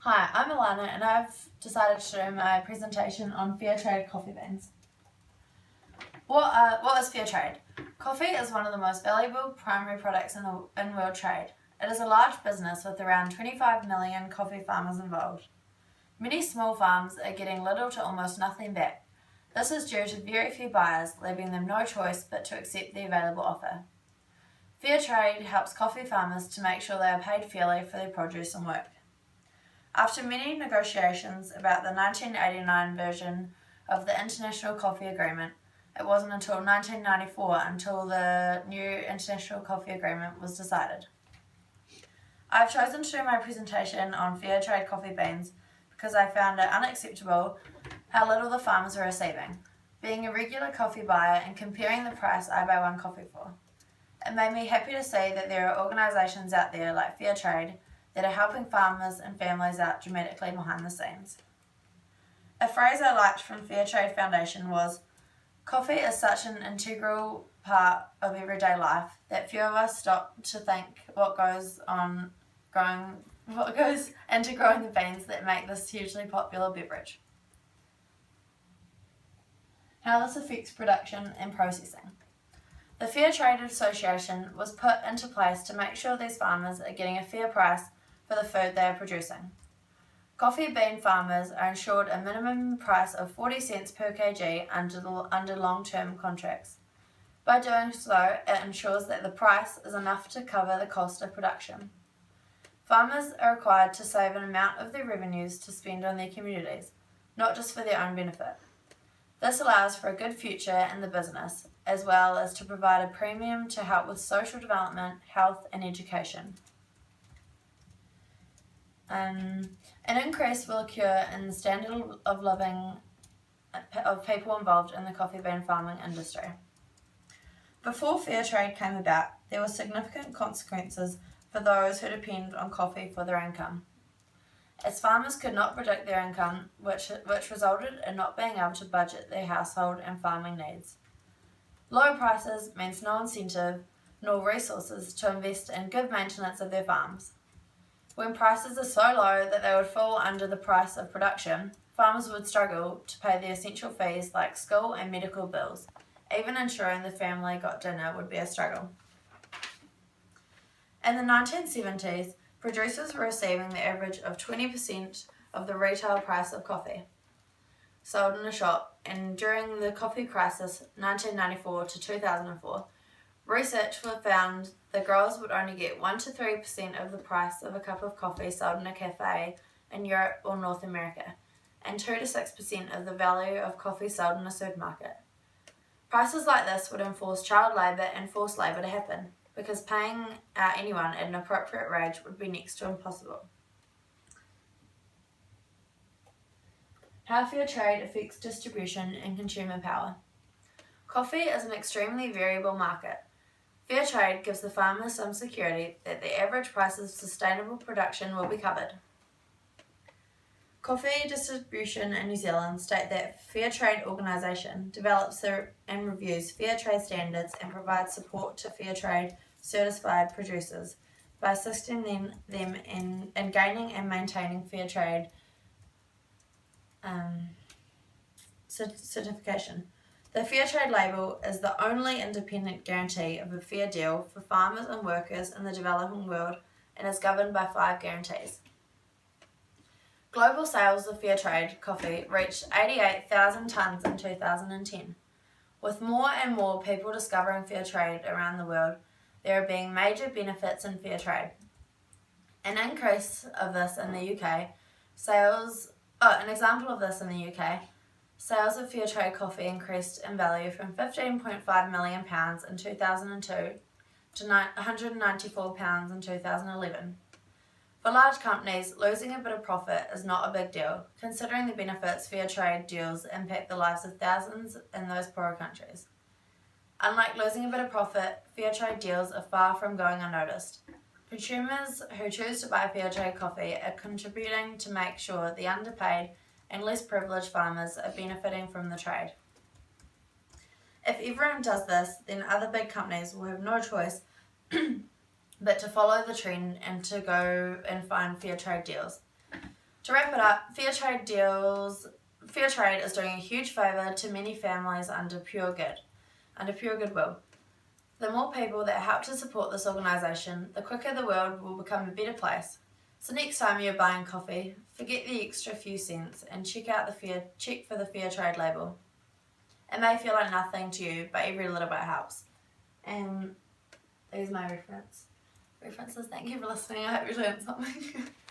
Hi, I'm Alana and I've decided to do my presentation on Fairtrade coffee beans. What is Fairtrade? Coffee is one of the most valuable primary products in world trade. It is a large business with around 25 million coffee farmers involved. Many small farms are getting little to almost nothing back. This is due to very few buyers, leaving them no choice but to accept the available offer. Fairtrade helps coffee farmers to make sure they are paid fairly for their produce and work. After many negotiations about the 1989 version of the International Coffee Agreement, it wasn't until 1994 until the new International Coffee Agreement was decided. I've chosen to do my presentation on Fairtrade coffee beans because I found it unacceptable how little the farmers are receiving, being a regular coffee buyer and comparing the price I buy one coffee for. It made me happy to see that there are organisations out there like Fairtrade that are helping farmers and families out dramatically behind the scenes. A phrase I liked from Fairtrade Foundation was, "Coffee is such an integral part of everyday life that few of us stop to think what goes into growing the beans that make this hugely popular beverage." How this affects production and processing. The Fairtrade Association was put into place to make sure these farmers are getting a fair price for the food they are producing. Coffee bean farmers are insured a minimum price of 40 cents per kg under long-term contracts. By doing so, it ensures that the price is enough to cover the cost of production. Farmers are required to save an amount of their revenues to spend on their communities, not just for their own benefit. This allows for a good future in the business, as well as to provide a premium to help with social development, health and education. An increase will occur in the standard of living of people involved in the coffee bean farming industry. Before Fairtrade came about, there were significant consequences for those who depend on coffee for their income, as farmers could not predict their income, which resulted in not being able to budget their household and farming needs. Low prices means no incentive nor resources to invest in good maintenance of their farms. When prices are so low that they would fall under the price of production, farmers would struggle to pay the essential fees like school and medical bills. Even ensuring the family got dinner would be a struggle. In the 1970s, producers were receiving the average of 20% of the retail price of coffee sold in a shop, and during the coffee crisis 1994 to 2004, research found that growers would only get 1 to 3% of the price of a cup of coffee sold in a cafe in Europe or North America, and 2 to 6% of the value of coffee sold in a supermarket. Prices like this would enforce child labour and forced labour to happen, because paying anyone at an appropriate wage would be next to impossible. How Fairtrade affects distribution and consumer power. Coffee is an extremely variable market. Fairtrade gives the farmer some security that the average price of sustainable production will be covered. Coffee distribution in New Zealand state that Fairtrade organisation develops and reviews Fairtrade standards and provides support to Fairtrade certified producers by assisting them in gaining and maintaining Fairtrade certification. The Fairtrade label is the only independent guarantee of a fair deal for farmers and workers in the developing world and is governed by 5 guarantees. Global sales of Fairtrade coffee reached 88,000 tonnes in 2010. With more and more people discovering Fairtrade around the world, there are being major benefits in Fairtrade. An increase of this in the UK, an example of this in the UK, sales of Fairtrade coffee increased in value from £15.5 million in 2002 to £194 in 2011. For large companies, losing a bit of profit is not a big deal, considering the benefits Fairtrade deals impact the lives of thousands in those poorer countries. Unlike losing a bit of profit, Fairtrade deals are far from going unnoticed. Consumers who choose to buy Fairtrade coffee are contributing to make sure the underpaid and less privileged farmers are benefiting from the trade. If everyone does this, then other big companies will have no choice but to follow the trend and to go and find fair trade deals. To wrap it up, Fairtrade is doing a huge favour to many families under pure goodwill. The more people that help to support this organisation, the quicker the world will become a better place. So next time you're buying coffee, forget the extra few cents and check for the Fairtrade label. It may feel like nothing to you, but every little bit helps. And there's my references. Thank you for listening. I hope you learned something.